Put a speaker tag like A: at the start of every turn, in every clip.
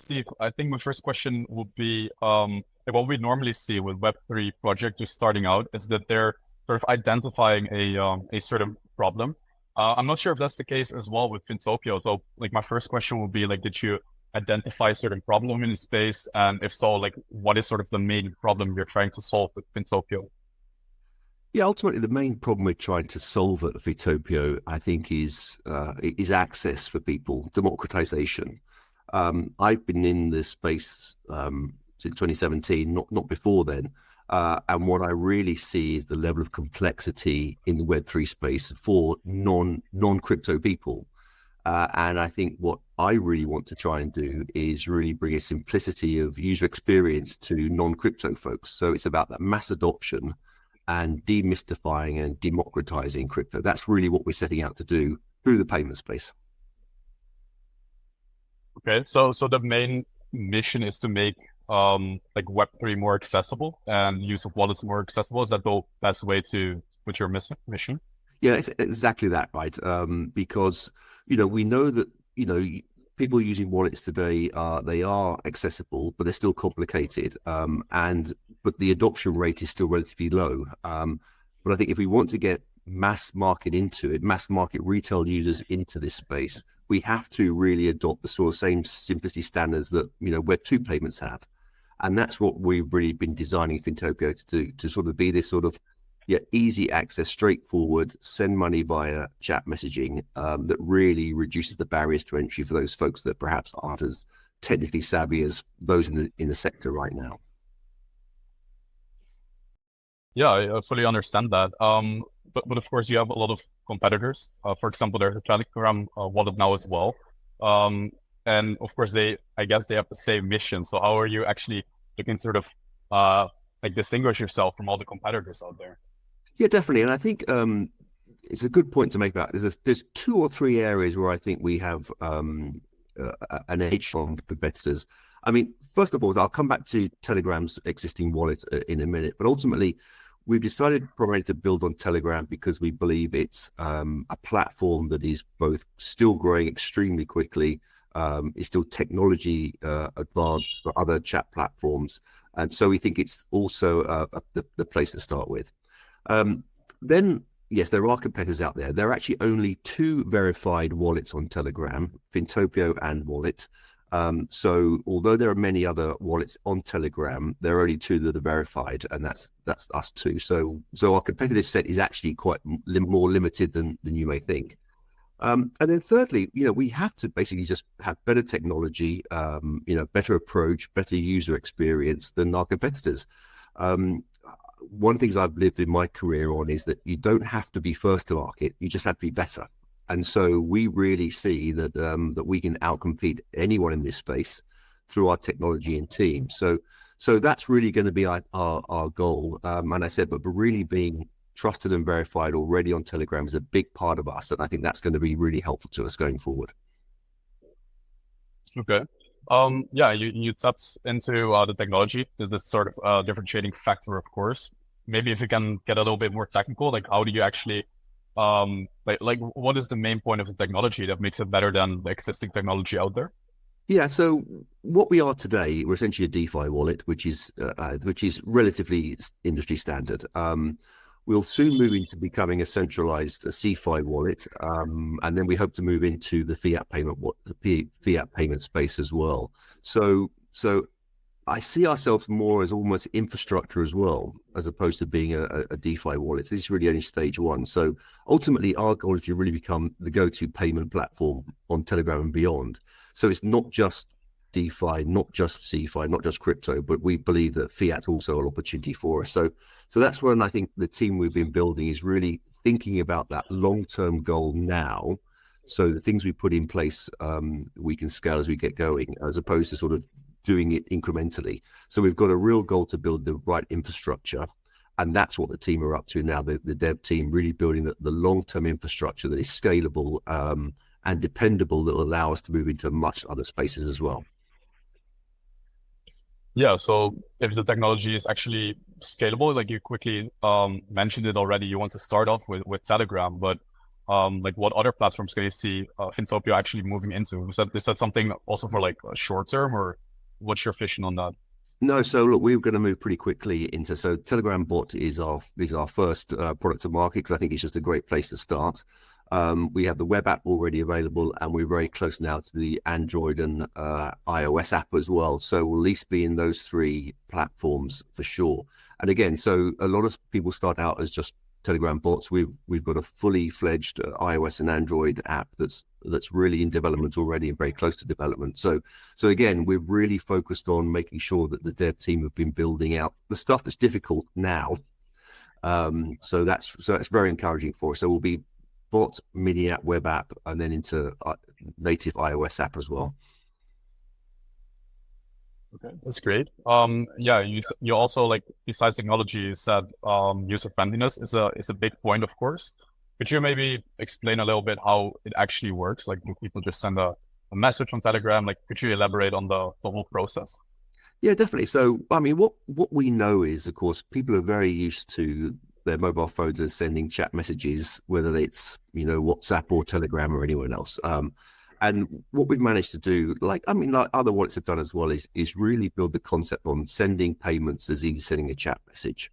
A: Steve, I think my first question would be like what we normally see with Web3 projects just starting out is that they're sort of identifying a certain problem. I'm not sure if that's the case as well with Fintopio. So like my first question would be like, did you identify a certain problem in the space? And if so, like what is sort of the main problem you're trying to solve with Fintopio?
B: Yeah, ultimately, the main problem we're trying to solve at Fintopio, I think, is access for people, democratization. I've been in this space since 2017, not before then. And what I really see is the level of complexity in the Web3 space for non-crypto people. And I think what I really want to try and do is really bring a simplicity of user experience to non-crypto folks. So it's about that mass adoption and demystifying and democratizing crypto. That's really what we're setting out to do through the payment space.
A: Okay, so the main mission is to make like Web3 more accessible and use of wallets more accessible. Is that the best way to put your mission?
B: Yeah, it's exactly that, right? Because we know that people using wallets today they are accessible, but they're still complicated, but the adoption rate is still relatively low. But I think if we want to get mass market retail users into this space, we have to really adopt the sort of same simplicity standards that Web2 payments have, and that's what we've really been designing Fintopio to do, to sort of be this sort of easy access, straightforward, send money via chat messaging that really reduces the barriers to entry for those folks that perhaps aren't as technically savvy as those in the sector right now.
A: Yeah, I fully understand that. But of course, you have a lot of competitors. For example, there's a Telegram wallet now as well. And of course, I guess they have the same mission. So how are you actually looking to sort of like distinguish yourself from all the competitors out there?
B: Yeah, definitely. And I think it's a good point to make about there's 2 or 3 areas where I think we have an edge on competitors. I mean, first of all, I'll come back to Telegram's existing wallet in a minute, but ultimately, we've decided primarily to build on Telegram because we believe it's a platform that is both still growing extremely quickly, is still technology advanced for other chat platforms. And so we think it's also the place to start with. Then, yes, there are competitors out there. There are actually only 2 verified wallets on Telegram, Fintopio and Wallet. So although there are many other wallets on Telegram, there are only 2 that are verified, and that's us 2. So our competitive set is actually quite more limited than you may think. And then thirdly, we have to basically just have better technology, better approach, better user experience than our competitors. One of the things I've lived in my career on is that you don't have to be first to market, you just have to be better. And so we really see that that we can outcompete anyone in this space through our technology and team. So that's really going to be our goal. And I said, but really being trusted and verified already on Telegram is a big part of us, and I think that's going to be really helpful to us going forward.
A: Okay. Yeah, you tapped into the technology, this sort of differentiating factor, of course. Maybe if you can get a little bit more technical, like how do you actually like what is the main point of the technology that makes it better than the existing technology out there?
B: Yeah, so what we are today, we're essentially a DeFi wallet, which is relatively industry standard. We'll soon move into becoming a centralized CeFi wallet, and then we hope to move into the fiat payment space as well. So I see ourselves more as almost infrastructure as well, as opposed to being a DeFi wallet. This is really only stage 1. So ultimately, our goal is to really become the go-to payment platform on Telegram and beyond. So it's not just DeFi, not just CeFi, not just crypto, but we believe that fiat also an opportunity for us. So that's when I think the team we've been building is really thinking about that long-term goal now. So the things we put in place, we can scale as we get going, as opposed to sort of doing it incrementally. So we've got a real goal to build the right infrastructure, and that's what the team are up to now. The dev team really building the long-term infrastructure that is scalable and dependable, that will allow us to move into much other spaces as well.
A: Yeah, so if the technology is actually scalable, like you quickly mentioned it already, you want to start off with Telegram, but like what other platforms can you see Fintopio actually moving into? Is that something also for like short term, or what's your vision on that?
B: No, so look, we're going to move pretty quickly into, so Telegram bot is our first product to market, because I think it's just a great place to start. We have the web app already available, and we're very close now to the Android and iOS app as well. So we'll at least be in those three platforms for sure. And again, so a lot of people start out as just Telegram bots. We've got a fully fledged iOS and Android app that's really in development already and very close to development. So again, we're really focused on making sure that the dev team have been building out the stuff that's difficult now. So that's very encouraging for us. So we'll be bot, mini app, web app, and then into native iOS app as well.
A: Okay, that's great. Yeah, you also, like, besides technology, you said user friendliness is a big point, of course. Could you maybe explain a little bit how it actually works? Like, do people just send a message on Telegram? Like, could you elaborate on the whole process?
B: Yeah, definitely. So, I mean, what we know is, of course, people are very used to their mobile phones as sending chat messages, whether it's, WhatsApp or Telegram or anyone else. And what we've managed to do, like other wallets have done as well, is really build the concept on sending payments as easy as sending a chat message.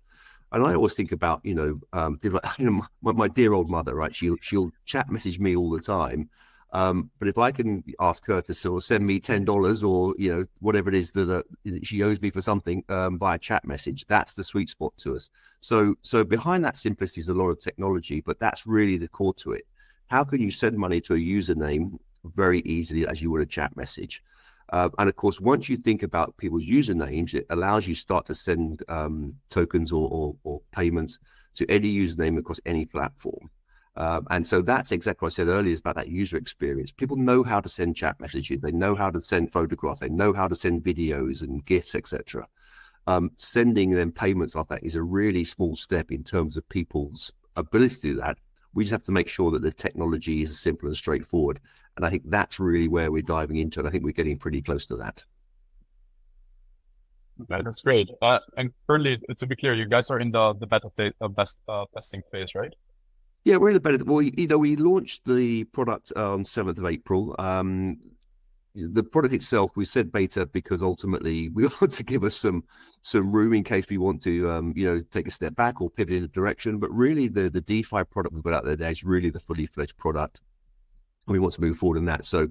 B: And I always think about, people like, my dear old mother, right? She'll chat message me all the time. But if I can ask her to sort of send me $10 or, whatever it is that she owes me for something via chat message, that's the sweet spot to us. So behind that simplicity is a lot of technology, but that's really the core to it. How can you send money to a username very easily as you would a chat message? And of course, once you think about people's usernames, it allows you to start to send tokens or payments to any username across any platform. And so that's exactly what I said earlier, is about that user experience. People know how to send chat messages. They know how to send photographs. They know how to send videos and GIFs, etc. Sending them payments like that is a really small step in terms of people's ability to do that. We just have to make sure that the technology is simple and straightforward. And I think that's really where we're diving into. And I think we're getting pretty close to that.
A: Okay, that's great. And currently, to be clear, you guys are in the beta testing phase, right?
B: Yeah, we're in the beta. Well, we launched the product on 7th of April. The product itself, we said beta because ultimately we want to give us some room in case we want to, take a step back or pivot in a direction. But really, the DeFi product we've got out there is really the fully fledged product. And we want to move forward in that. So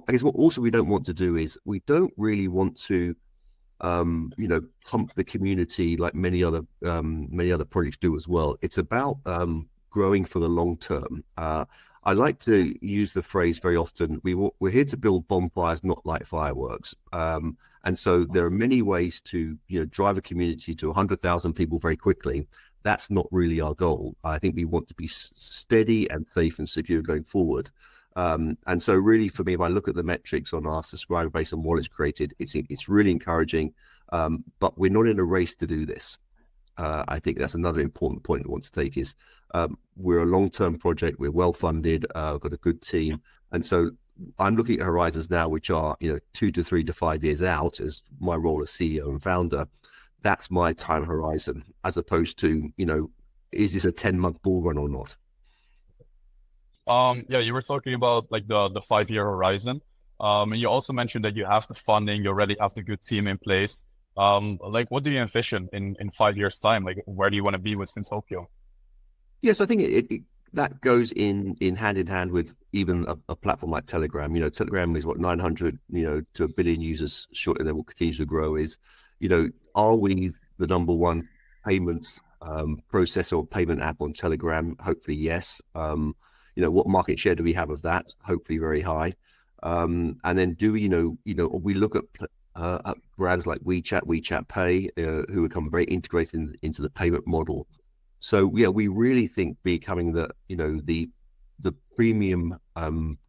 B: I guess what also we don't want to do is we don't really want to, pump the community like many other projects do as well. It's about growing for the long term. I like to use the phrase very often, we're here to build bonfires, not light fireworks. And so there are many ways to drive a community to 100,000 people very quickly. That's not really our goal. I think we want to be steady and safe and secure going forward. And so really for me, if I look at the metrics on our subscriber base and wallets created, it's really encouraging. But we're not in a race to do this. I think that's another important point I want to take is we're a long-term project. We're well-funded, got a good team. And so I'm looking at horizons now, which are, 2 to 3 to 5 years out as my role as CEO and founder. That's my time horizon, as opposed to, is this a 10-month bull run or not?
A: Yeah, you were talking about like the 5-year horizon. And you also mentioned that you have the funding, you already have the good team in place. Like, what do you envision in 5 years' time? Like, where do you want to be with Fintopio?
B: Yes, I think that goes in hand with even a platform like Telegram. Telegram is what 900, to 1 billion users shortly, and then will continue to grow. Is, are we the number one payments processor or payment app on Telegram? Hopefully, yes. What market share do we have of that? Hopefully, very high. And then do we, we look at brands like WeChat Pay, who become very integrated into the payment model. So yeah, we really think becoming the premium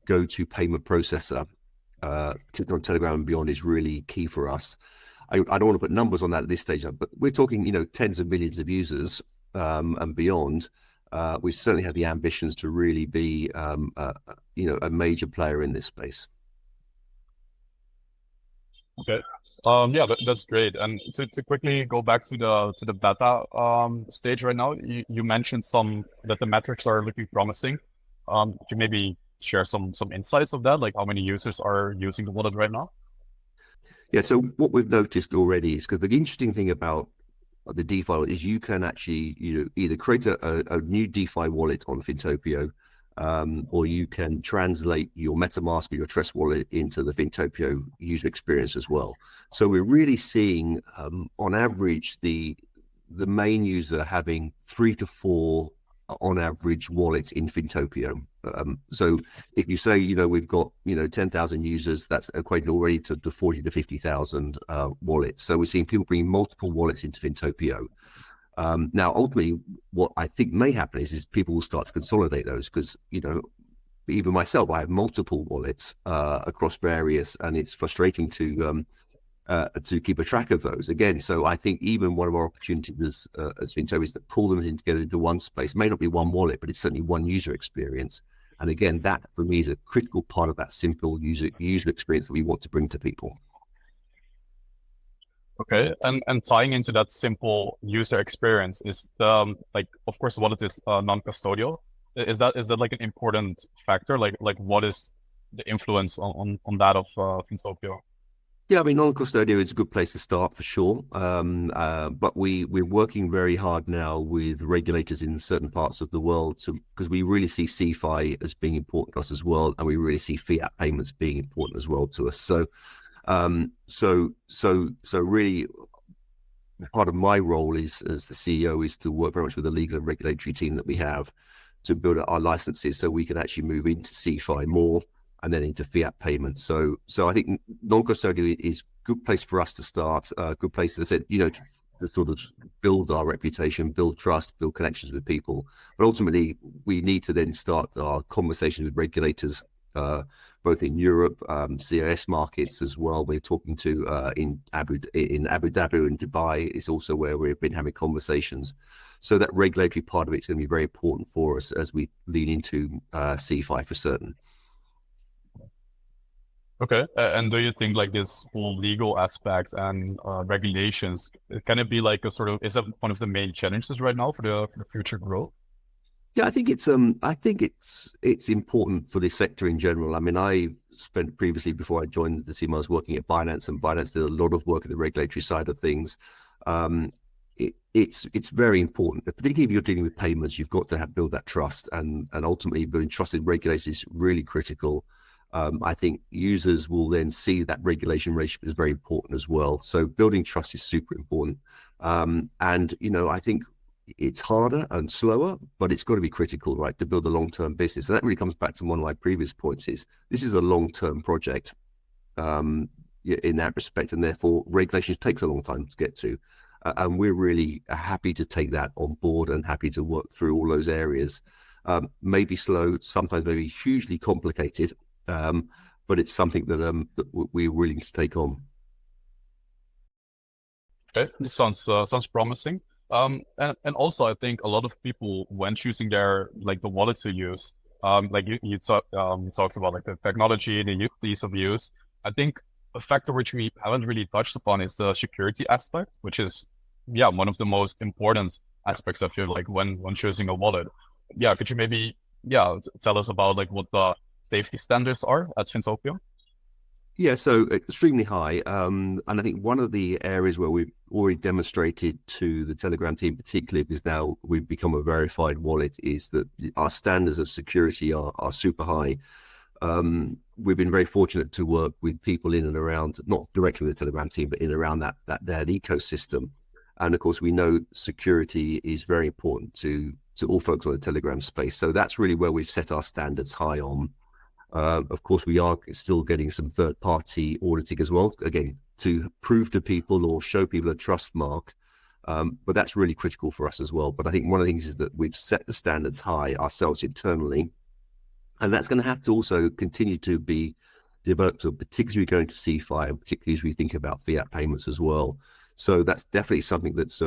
B: go-to payment processor, particularly on Telegram and beyond, is really key for us. I don't want to put numbers on that at this stage, but we're talking tens of millions of users and beyond. We certainly have the ambitions to really be a major player in this space.
A: Okay. Yeah, that's great. And to quickly go back to the beta stage right now, you mentioned that the metrics are looking promising. Could you maybe share some insights of that, like how many users are using the wallet right now?
B: Yeah, so what we've noticed already is, because the interesting thing about the DeFi is you can actually, either create a new DeFi wallet on Fintopio, or you can translate your MetaMask or your Trust wallet into the Fintopio user experience as well. So we're really seeing, on average, the main user having 3 to 4 on average wallets in Fintopio. So if you say, we've got, 10,000 users, that's equated already to 40 to 50,000 wallets. So we're seeing people bring multiple wallets into Fintopio. Now, ultimately, what I think may happen is people will start to consolidate those, because, even myself, I have multiple wallets across various, and it's frustrating to keep a track of those again. So I think even one of our opportunities as Fintopio is to pull them together into one space. It may not be one wallet, but it's certainly one user experience. And again, that for me is a critical part of that simple user experience that we want to bring to people.
A: Okay, and tying into that simple user experience is the of course, the wallet is non-custodial. Is that like an important factor? Like what is the influence on that of Fintopio?
B: Yeah, I mean, non-custodial is a good place to start for sure. But we're working very hard now with regulators in certain parts of the world, because we really see CeFi as being important to us as well, and we really see fiat payments being important as well to us. So really, part of my role is, as the CEO, is to work very much with the legal and regulatory team that we have to build our licenses so we can actually move into CeFi more, and then into fiat payments. So I think non-custodial is a good place for us to start, a good place, as I said, to sort of build our reputation, build trust, build connections with people. But ultimately, we need to then start our conversations with regulators, both in Europe, CIS markets as well. We're talking to in Abu Dhabi and Dubai is also where we've been having conversations. So that regulatory part of it's going to be very important for us as we lean into CeFi for certain.
A: Okay, and do you think like this whole legal aspect and regulations, can it be like a sort of, is that one of the main challenges right now for the future growth?
B: Yeah, I think it's important for this sector in general. I mean, I spent previously, before I joined the team, I was working at Binance, and Binance did a lot of work at the regulatory side of things. It's very important, particularly if you're dealing with payments. You've got to build that trust, and ultimately building trusted regulators is really critical. I think users will then see that regulation relationship is very important as well. So building trust is super important. And, I think it's harder and slower, but it's got to be critical, right, to build a long-term business. And that really comes back to one of my previous points, is this is a long-term project in that respect. And therefore, regulations takes a long time to get to. And we're really happy to take that on board and happy to work through all those areas. Maybe slow, sometimes maybe hugely complicated, but it's something that we're willing to take on.
A: Okay, this sounds promising. And also I think a lot of people, when choosing the wallet to use, like you talked about like the technology, the ease of use. I think a factor which we haven't really touched upon is the security aspect, which is one of the most important aspects, I feel like, when choosing a wallet. Yeah, could you maybe tell us about like what the safety standards are at Fintopio?
B: Yeah, so extremely high. And I think one of the areas where we've already demonstrated to the Telegram team, particularly because now we've become a verified wallet, is that our standards of security are super high. We've been very fortunate to work with people in and around, not directly with the Telegram team, but in and around that ecosystem. And of course, we know security is very important to all folks on the Telegram space. So that's really where we've set our standards high on. Of course, we are still getting some third-party auditing as well, again, to prove to people or show people a trust mark. But that's really critical for us as well. But I think one of the things is that we've set the standards high ourselves internally, and that's going to have to also continue to be developed, particularly going to CeFi, and particularly as we think about fiat payments as well. So that's definitely something that's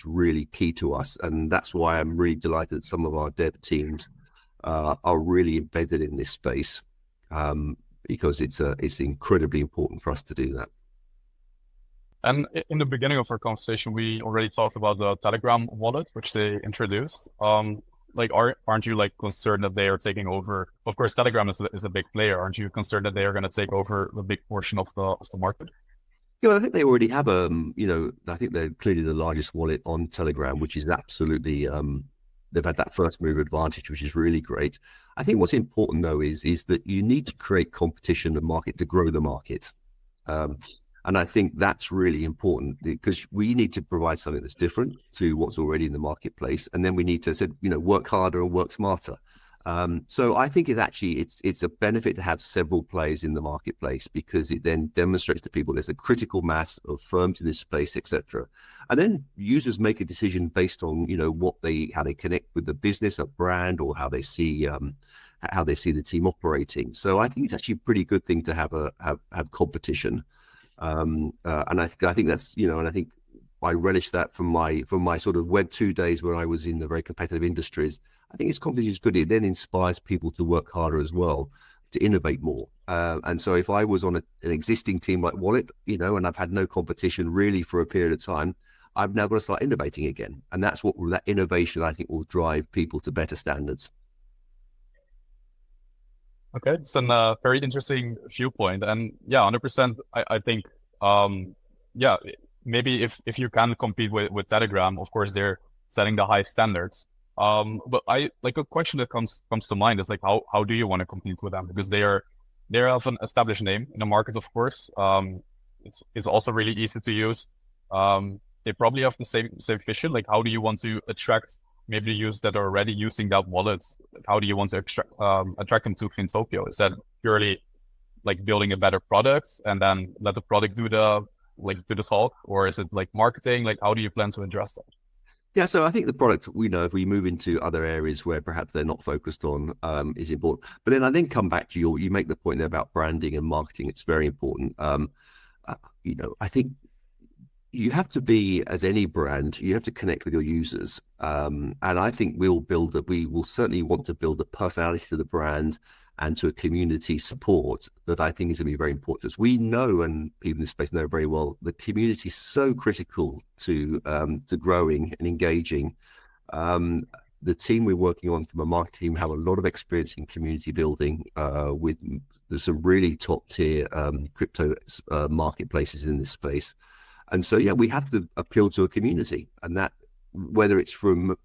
B: really key to us, and that's why I'm really delighted that some of our dev teams are really embedded in this space, because it's incredibly important for us to do that.
A: And in the beginning of our conversation, we already talked about the Telegram wallet, which they introduced. like, aren't you like concerned that they are taking over? Of course, Telegram is a big player. Aren't you concerned that they are going to take over a big portion of the market?
B: Yeah, well, I think they already have I think they're clearly the largest wallet on Telegram, which is absolutely they've had that first mover advantage, which is really great. I think what's important though is that you need to create competition and market to grow the market. And I think that's really important because we need to provide something that's different to what's already in the marketplace. And then we need to work harder and work smarter. So I think it's a benefit to have several players in the marketplace because it then demonstrates to people there's a critical mass of firms in this space, etc. And then users make a decision based on how they connect with the business, a brand, or how they see the team operating. So I think it's actually a pretty good thing to have competition. And I think that's and I think I relish that from my sort of Web 2 days when I was in the very competitive industries. I think it's competition is good. It then inspires people to work harder as well, to innovate more. And so if I was on an existing team like Wallet, and I've had no competition really for a period of time, I've now got to start innovating again. And that's that innovation I think will drive people to better standards.
A: Okay, it's a very interesting viewpoint, and yeah, 100%. I think, yeah, maybe if you can compete with Telegram, of course they're setting the high standards. But I like a question that comes to mind is like how do you want to compete with them, because they have an established name in the market, of course. It's also really easy to use. They probably have the same vision. Like, how do you want to attract maybe the users that are already using that wallet? How do you want to attract them to Fintopio? Is that purely like building a better product and then let the product do the talk, or is it like marketing? Like, how do you plan to address that?
B: Yeah, so I think the product, if we move into other areas where perhaps they're not focused on, is important. But then I then come back to you make the point there about branding and marketing. It's very important. I think you have to be, as any brand, you have to connect with your users. And I think we will certainly want to build a personality to the brand and to a community support that I think is going to be very important. As we know, and people in this space know very well, the community is so critical to growing and engaging. The team we're working on from a marketing team have a lot of experience in community building there's some really top tier crypto marketplaces in this space. And so, yeah, we have to appeal to a community, and that, whether it's from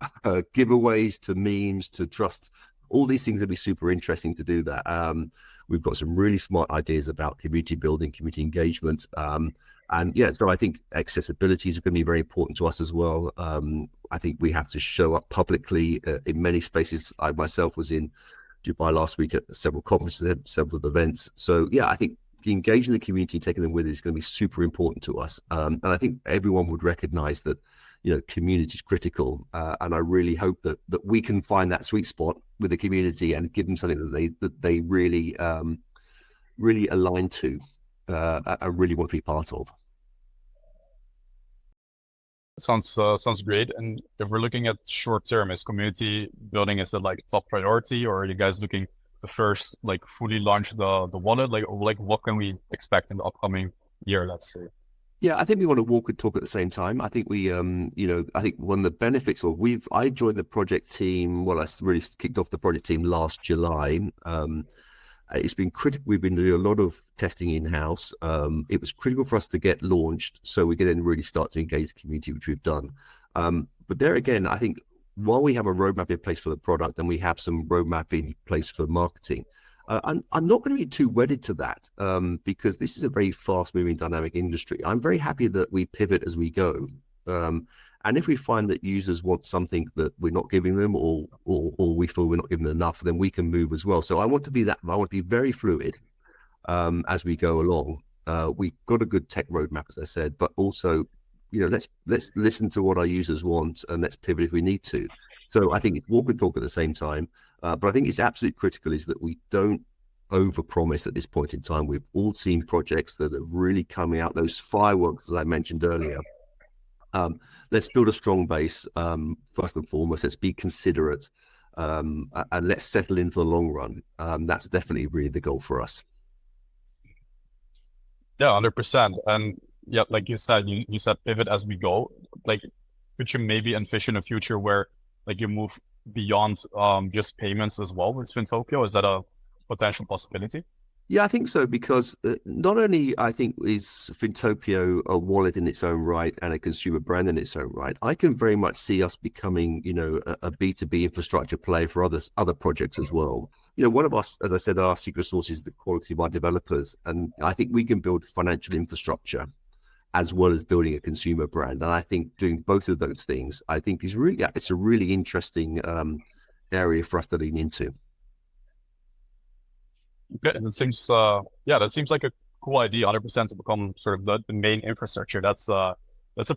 B: giveaways to memes to trust, all these things will be super interesting to do that. We've got some really smart ideas about community building, community engagement. And yeah, so I think accessibility is going to be very important to us as well. I think we have to show up publicly in many spaces. I myself was in Dubai last week at several conferences, several events. So yeah, I think engaging the community, taking them with it is going to be super important to us. And I think everyone would recognize that, community is critical. And I really hope that we can find that sweet spot with the community and give them something that they really, really align to and really want to be part of.
A: Sounds great. And if we're looking at short term, is community building, is it like top priority, or are you guys looking to first like fully launch the wallet? Like what can we expect in the upcoming year, let's say?
B: Yeah, I think we want to walk and talk at the same time. I think I think one of the benefits I joined the project team. Well, I really kicked off the project team last July. It's been critical. We've been doing a lot of testing in-house. It was critical for us to get launched so we can then really start to engage the community, which we've done. But there again, I think while we have a roadmap in place for the product and we have some roadmap in place for marketing, I'm not going to be too wedded to that because this is a very fast-moving, dynamic industry. I'm very happy that we pivot as we go. And if we find that users want something that we're not giving them, or we feel we're not giving them enough, then we can move as well. So I want to be very fluid as we go along. We've got a good tech roadmap, as I said, but also, let's listen to what our users want and let's pivot if we need to. So I think walk and talk at the same time. But I think it's absolutely critical is that we don't overpromise at this point in time. We've all seen projects that are really coming out, those fireworks, as I mentioned earlier. Let's build a strong base, first and foremost. Let's be considerate and let's settle in for the long run. That's definitely really the goal for us.
A: Yeah, 100%. And yeah, like you said, you said pivot as we go. Like, could you maybe envision a future where like you move beyond just payments as well with Fintopio? Is that a potential possibility?
B: Yeah, I think so, because not only I think is Fintopio a wallet in its own right and a consumer brand in its own right, I can very much see us becoming, a B2B infrastructure play for other projects as well. One of us, as I said, our secret sauce is the quality of our developers, and I think we can build financial infrastructure as well as building a consumer brand. And I think doing both of those things, I think it's a really interesting area for us to lean into.
A: Okay, and it seems, that seems like a cool idea, 100% to become sort of the main infrastructure. That's a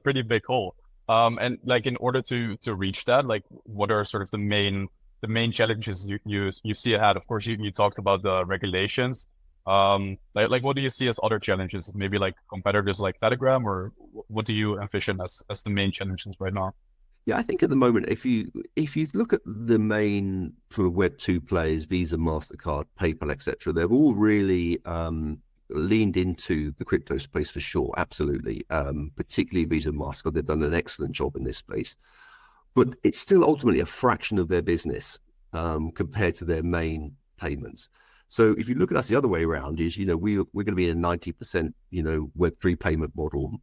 A: pretty big goal. And like in order to reach that, like what are sort of the main challenges you see ahead? Of course, you talked about the regulations. Like what do you see as other challenges? Maybe like competitors like Telegram, or what do you envision as the main challenges right now?
B: Yeah, I think at the moment, if you look at the main sort of Web2 players, Visa, MasterCard, PayPal, etc., they've all really leaned into the crypto space for sure, absolutely. Particularly Visa and MasterCard, they've done an excellent job in this space. But it's still ultimately a fraction of their business compared to their main payments. So if you look at us the other way around, is we're going to be in a 90% Web3 payment model.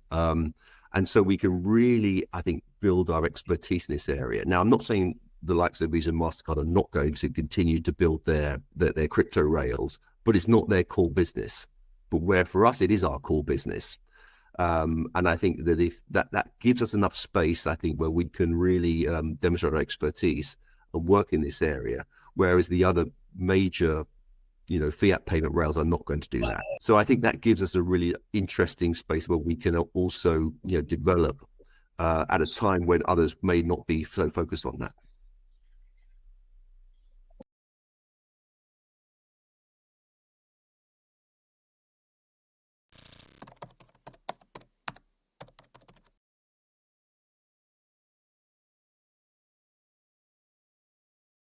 B: And so we can really, I think, build our expertise in this area. Now, I'm not saying the likes of Visa and MasterCard are not going to continue to build their crypto rails, but it's not their core business. But where for us, it is our core business. And I think that if that gives us enough space, I think, where we can really demonstrate our expertise and work in this area, whereas the other major fiat payment rails are not going to do that. So I think that gives us a really interesting space where we can also, develop at a time when others may not be so focused on that.